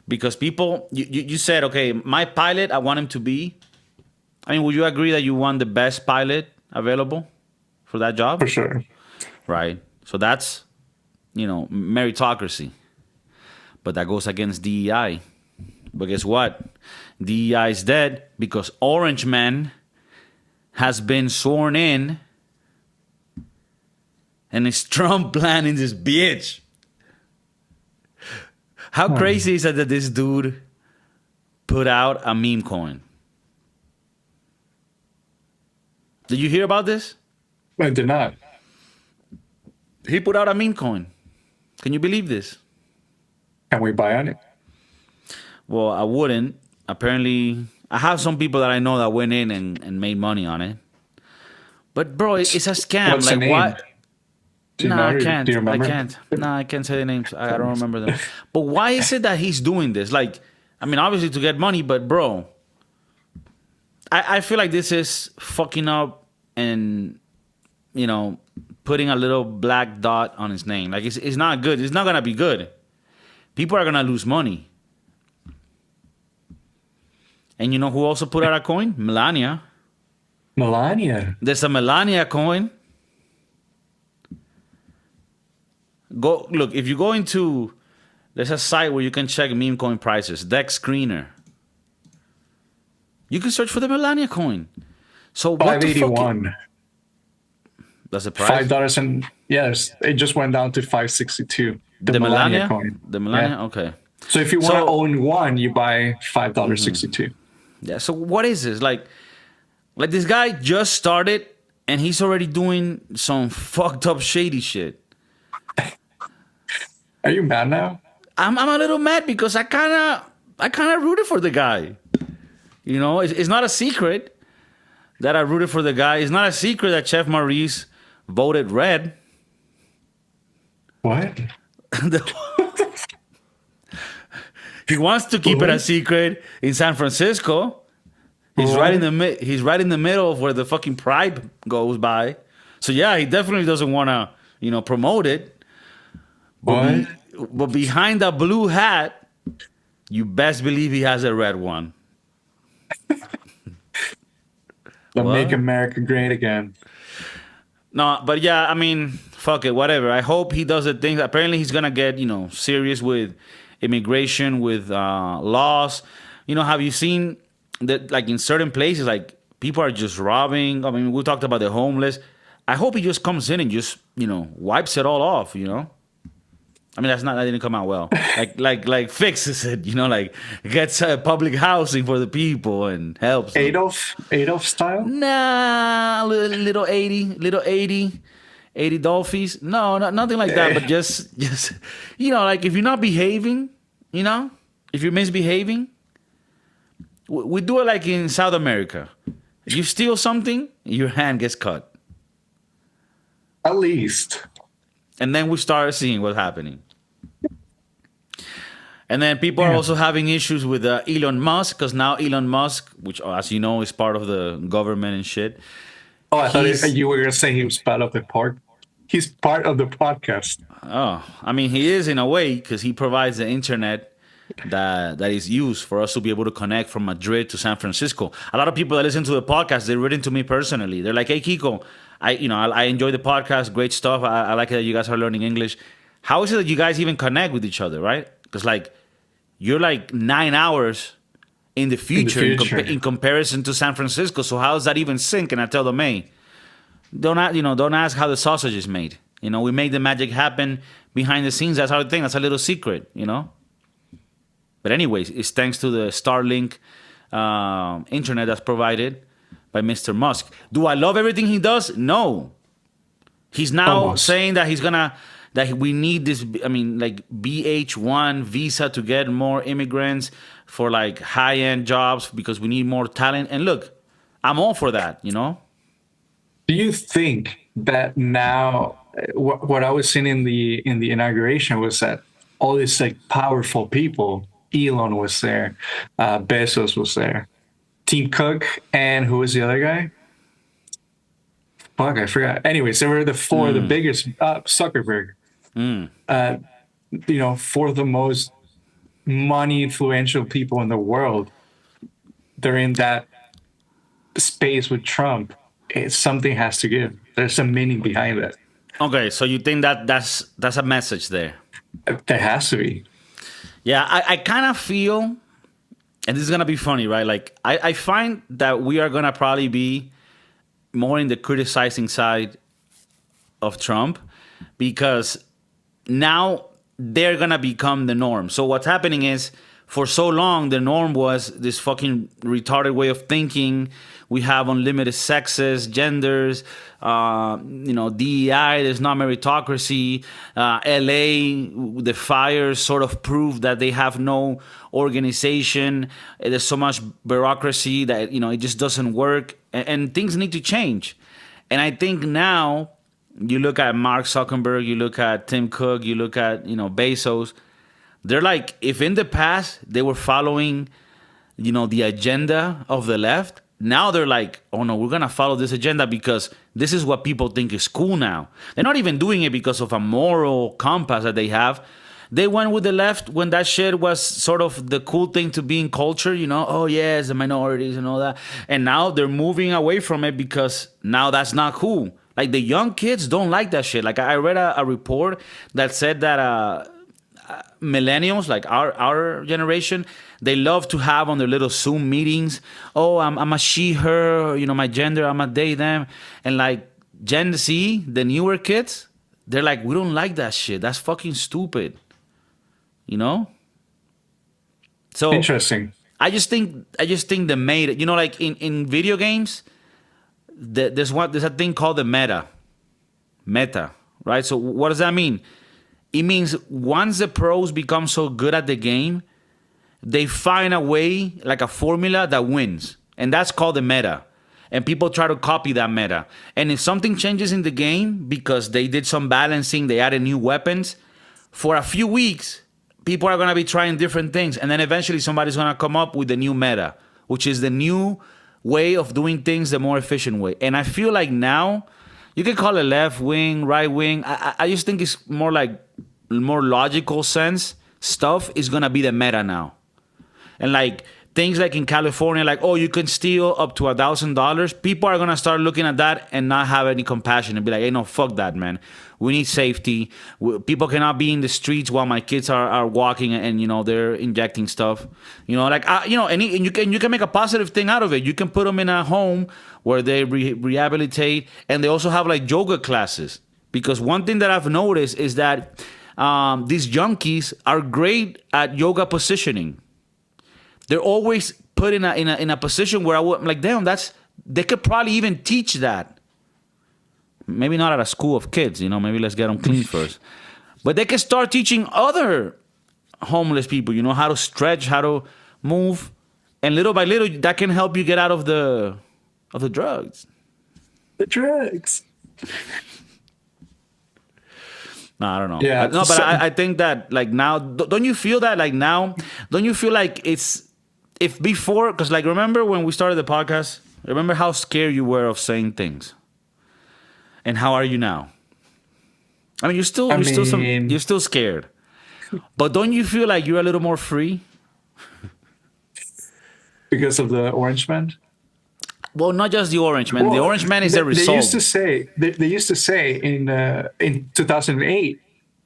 because people, you said, okay, my pilot, I want him to be. I mean, would you agree that you want the best pilot available for that job? For sure. Right. So that's, meritocracy. But that goes against DEI. But guess what? DEI is dead because Orange Man has been sworn in and it's Trump planning this bitch. How crazy is it that this dude put out a meme coin? Did you hear about this? I did not. He put out a meme coin. Can you believe this? Can we buy on it? Well, I wouldn't. Apparently, I have some people that I know that went in and made money on it. But bro, it's a scam. What's the name? What? No, I can't. Do you remember? I can't. No, I can't say the names. I don't remember them. But why is it that he's doing this? Like, I mean, obviously to get money, but bro, I feel like this is fucking up and, putting a little black dot on his name. Like, it's not good. It's not going to be good. People are going to lose money. And you know who also put out a coin? Melania. Melania. There's a Melania coin. Look, if you go into, there's a site where you can check meme coin prices, Dex Screener. You can search for the Melania coin. So what the fuck? $5.81. That's the price? $5 and yes, it just went down to $5.62. The Melania coin. The Melania, Yeah. okay. So if you want to own one, you buy $5.62. Yeah. So what is this? Like this guy just started and he's already doing some fucked up shady shit. Are you mad now? I'm a little mad because I kind of rooted for the guy. It's not a secret that I rooted for the guy. It's not a secret that Chef Maurice voted red. What? He wants to keep it a secret in San Francisco. He's right in the middle of where the fucking Pride goes by. So yeah, he definitely doesn't want to, promote it. But behind that blue hat, you best believe he has a red one. Make America great again. No, but yeah, I mean, fuck it, whatever. I hope he does the things. Apparently, he's gonna get serious with immigration, with laws. Have you seen that? Like in certain places, like people are just robbing. I mean, we talked about the homeless. I hope he just comes in and just wipes it all off. I mean, that didn't come out well. Like fixes it, like gets public housing for the people and helps them. Adolf style? Nah, little 80 Dolphies. No, nothing like that. But just like if you're not behaving, if you're misbehaving, we do it like in South America. If you steal something, your hand gets cut. At least. And then we start seeing what's happening. And then people are also having issues with Elon Musk, because now Elon Musk, which, as you know, is part of the government and shit. Oh, I thought you were going to say he was part of the part. He's part of the podcast. Oh, I mean, he is in a way, because he provides the internet that is used for us to be able to connect from Madrid to San Francisco. A lot of people that listen to the podcast, they've written to me personally. They're like, hey, Kiko, I enjoy the podcast, great stuff. I like it that you guys are learning English. How is it that you guys even connect with each other, right? Because you're 9 hours in the future, in comparison to San Francisco. So how does that even sync? And I tell them, hey, don't ask how the sausage is made. We make the magic happen behind the scenes. That's our thing. That's a little secret, But anyways, it's thanks to the Starlink internet that's provided by Mr. Musk. Do I love everything he does? No. He's now Almost. saying that that we need this, I mean, like BH1 visa to get more immigrants for like high-end jobs because we need more talent. And look, I'm all for that, you know? Do you think that now what I was seeing in the inauguration was that all these like powerful people, Elon was there, Bezos was there, Tim Cook, and who was the other guy? Fuck, I forgot. Anyways, they were the four the biggest. Zuckerberg, four of the most money influential people in the world. They're in that space with Trump. Something has to give. There's some meaning behind it. Okay, so you think that that's a message there? There has to be. Yeah, I kind of feel, and this is gonna be funny, right? Like I find that we are gonna probably be more in the criticizing side of Trump because now they're gonna become the norm. So what's happening is, for so long, the norm was this fucking retarded way of thinking. We have unlimited sexes, genders, DEI, there's not meritocracy. LA, the fires sort of prove that they have no organization. There's so much bureaucracy that, it just doesn't work. And things need to change. And I think now, you look at Mark Zuckerberg, you look at Tim Cook, you look at, Bezos. They're like, if in the past they were following, the agenda of the left, now they're like, oh no, we're going to follow this agenda because this is what people think is cool now. They're not even doing it because of a moral compass that they have. They went with the left when that shit was sort of the cool thing to be in culture, oh yes, the minorities and all that. And now they're moving away from it because now that's not cool. Like the young kids don't like that shit. Like I read a report that said that millennials, like our generation, they love to have on their little Zoom meetings, oh, I'm a she, her, my gender, I'm a they, them. And like Gen Z, the newer kids, they're like, we don't like that shit. That's fucking stupid. So Interesting. I just think they made it. Like in video games, there's a thing called the meta, right? So what does that mean? It means once the pros become so good at the game, they find a way, like a formula that wins. And that's called the meta. And people try to copy that meta. And if something changes in the game because they did some balancing, they added new weapons, for a few weeks, people are going to be trying different things. And then eventually somebody's going to come up with the new meta, which is the new way of doing things the more efficient way. And I feel like now, you can call it left wing, right wing. I just think it's more like more logical sense stuff is going to be the meta now. And like things like in California, like, oh, you can steal up to $1,000. People are going to start looking at that and not have any compassion and be like, hey, no, fuck that, man. We need safety. People cannot be in the streets while my kids are walking and they're injecting stuff. And you can make a positive thing out of it. You can put them in a home where they rehabilitate, and they also have like yoga classes. Because one thing that I've noticed is that these junkies are great at yoga positioning. They're always put in a position where I'm like, damn, they could probably even teach that. Maybe not at a school of kids, maybe let's get them clean first. But they can start teaching other homeless people, how to stretch, how to move. And little by little, that can help you get out of the drugs. The drugs. No, I don't know. Yeah. But I think that like now, don't you feel that like now, don't you feel like if before, because like remember when we started the podcast, remember how scared you were of saying things? And how are you now? I mean, you're still scared. But don't you feel like you're a little more free? Because of the Orange Man? Well, not just the Orange Man. The Orange Man is a result. They used to say in 2008,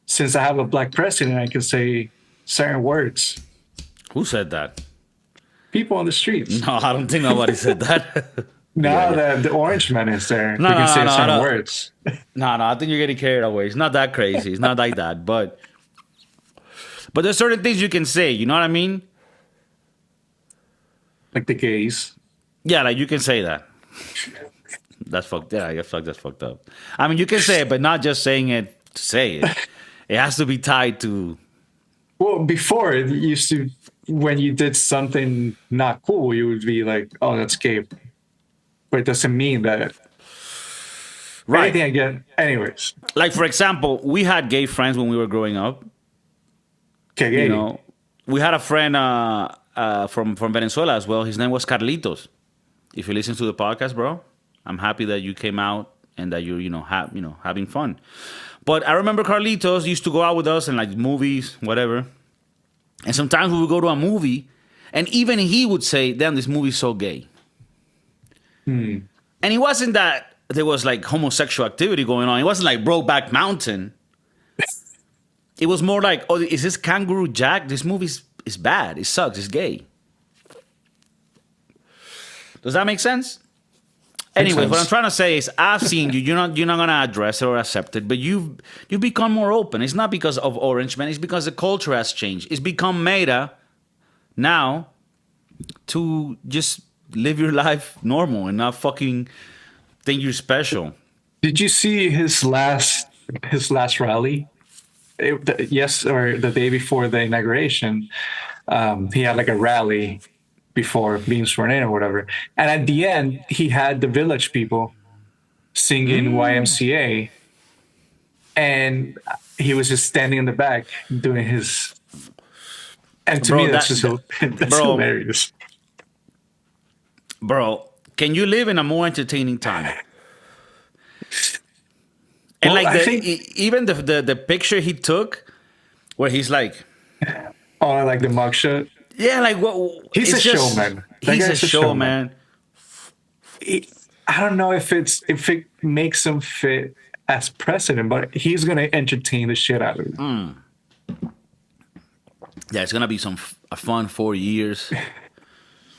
since I have a black president, I can say certain words. Who said that? People on the streets. No, I don't think nobody said that. Now that the Orange Man is there, we can say certain words. No, I think you're getting carried away. It's not that crazy. It's not like that. But there's certain things you can say. You know what I mean? Like the gays. Yeah, like you can say that. That's fucked. Yeah, I guess that's fucked up. I mean, you can say it, but not just saying it to say it. It has to be tied to. Well, before it used to, when you did something not cool, you would be like, "Oh, that's gay," but it doesn't mean that. Right. Anything again. Anyways. Like, for example, we had gay friends when we were growing up. Okay, gay. You know, we had a friend from Venezuela as well. His name was Carlitos. If you listen to the podcast, bro, I'm happy that you came out and that you're, having fun. But I remember Carlitos used to go out with us and like movies, whatever. And sometimes we would go to a movie, and even he would say, "Damn, this movie's so gay." And it wasn't that there was like homosexual activity going on. It wasn't like Brokeback Mountain. It was more like, "Oh, is this Kangaroo Jack? This movie is bad. It sucks. It's gay." Does that make sense? Anyway, what I'm trying to say is, I've seen you. You're not gonna address it or accept it, but you've become more open. It's not because of Orange Man. It's because the culture has changed. It's become meta now to just live your life normal and not fucking think you're special. Did you see his last rally? Yes, or the day before the inauguration, he had like a rally before being sworn in or whatever. And at the end, he had the village people singing YMCA. And he was just standing in the back doing his... And to me, that's hilarious. Bro, can you live in a more entertaining time? And well, like even the picture he took where he's like... Oh, like the mugshot? Yeah, like what? He's a showman. He's a showman. I don't know if it makes him fit as president, but he's gonna entertain the shit out of it. Yeah, it's gonna be a fun 4 years.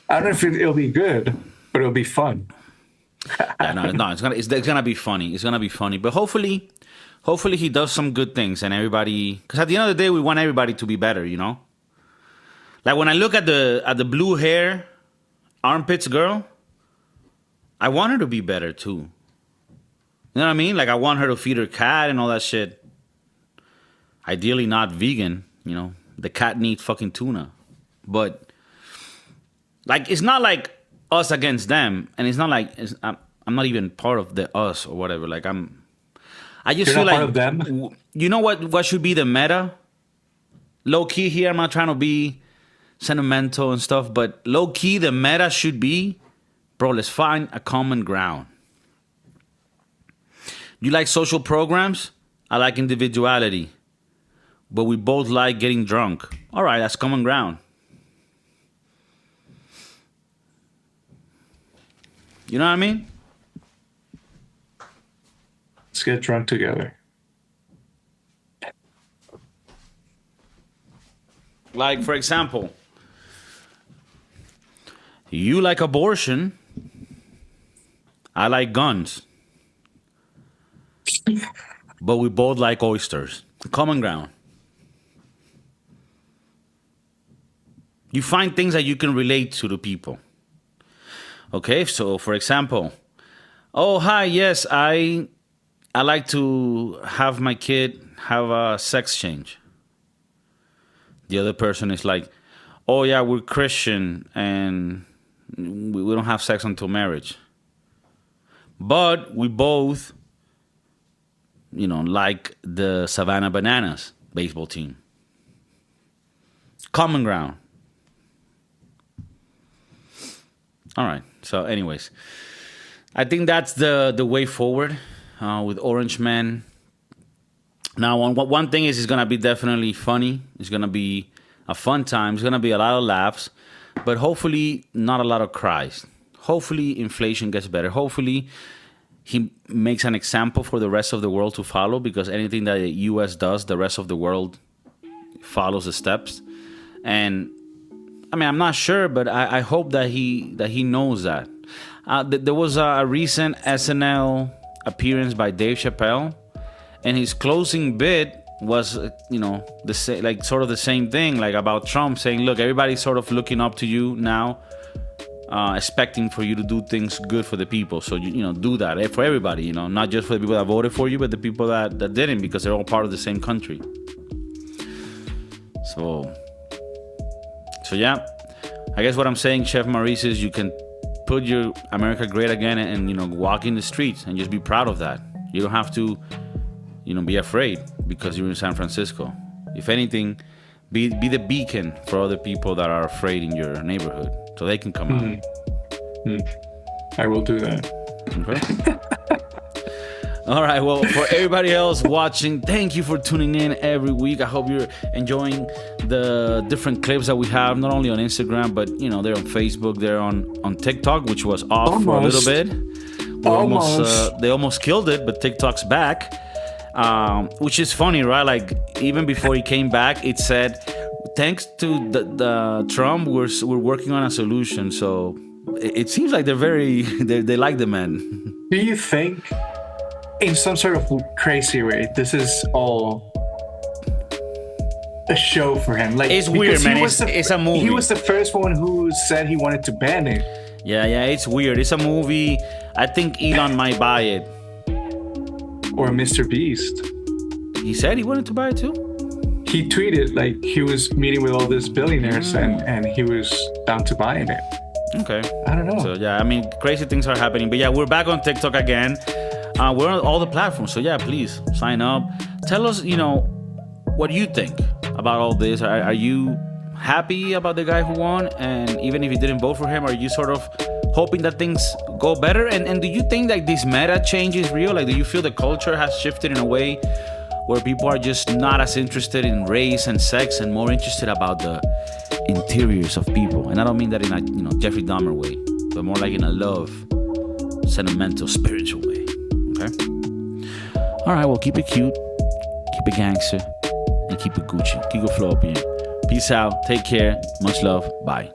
I don't know if it'll be good, but it'll be fun. Yeah, no, it's gonna be funny. It's gonna be funny, but hopefully he does some good things and everybody. Because at the end of the day, we want everybody to be better, you know. Like when I look at the blue hair, armpits girl, I want her to be better too. You know what I mean? Like I want her to feed her cat and all that shit. Ideally not vegan, you know. The cat needs fucking tuna. But like it's not like us against them, and it's not like I'm not even part of the us or whatever. Like I just feel like part of them. You know what should be the meta? Low key here, I'm not trying to be sentimental and stuff, but low key the meta should be, bro, let's find a common ground. You like social programs? I like individuality. But we both like getting drunk. All right, that's common ground. You know what I mean? Let's get drunk together. Like, for example, you like abortion. I like guns. But we both like oysters. Common ground. You find things that you can relate to the people. Okay, so for example, oh, hi, yes, I like to have my kid have a sex change. The other person is like, oh, yeah, we're Christian and we don't have sex until marriage. But we both, like the Savannah Bananas baseball team. Common ground. All right. So, anyways, I think that's the way forward with Orange Man. Now, one thing is it's going to be definitely funny. It's going to be a fun time. It's going to be a lot of laughs, but hopefully not a lot of cries. Hopefully inflation gets better. Hopefully he makes an example for the rest of the world to follow, because anything that the U.S. does, the rest of the world follows the steps. And I mean, I'm not sure, but I hope that he knows that. There was a recent SNL appearance by Dave Chappelle, and his closing bit was, sort of the same thing, like about Trump saying, "Look, everybody's sort of looking up to you now. expecting for you to do things good for the people. So do that for everybody. Not just for the people that voted for you, but the people that didn't, because they're all part of the same country. So yeah, I guess what I'm saying, Chef Maurice, is you can put your America Great Again and walk in the streets and just be proud of that. You don't have to be afraid because you're in San Francisco. If anything, be the beacon for other people that are afraid in your neighborhood, so they can come out. I will do that. Okay. All right. Well, for everybody else watching, thank you for tuning in every week. I hope you're enjoying the different clips that we have, not only on Instagram, but they're on Facebook, they're on TikTok, which was off for a little bit. They almost killed it, but TikTok's back. Which is funny, right? Like, even before he came back, it said, thanks to the Trump, we're working on a solution. So it seems like they like the man. Do you think, in some sort of crazy way, this is all a show for him? Like, it's weird, man. It's a movie. He was the first one who said he wanted to ban it. Yeah, it's weird. It's a movie. I think Elon might buy it. Or Mr. Beast. He said he wanted to buy it too? He tweeted like he was meeting with all these billionaires and he was down to buying it. Okay. I don't know. So yeah, I mean, crazy things are happening. But yeah, we're back on TikTok again. We're on all the platforms. So yeah, please sign up. Tell us, what you think about all this. Are you happy about the guy who won? And even if you didn't vote for him, are you sort of hoping that things go better? And do you think that this meta change is real? Like, do you feel the culture has shifted in a way where people are just not as interested in race and sex and more interested about the interiors of people? And I don't mean that in a Jeffrey Dahmer way, but more like in a love, sentimental, spiritual way. Okay? All right, well, keep it cute, keep it gangster, and keep it Gucci. Keep it Flopian. Peace out. Take care. Much love. Bye.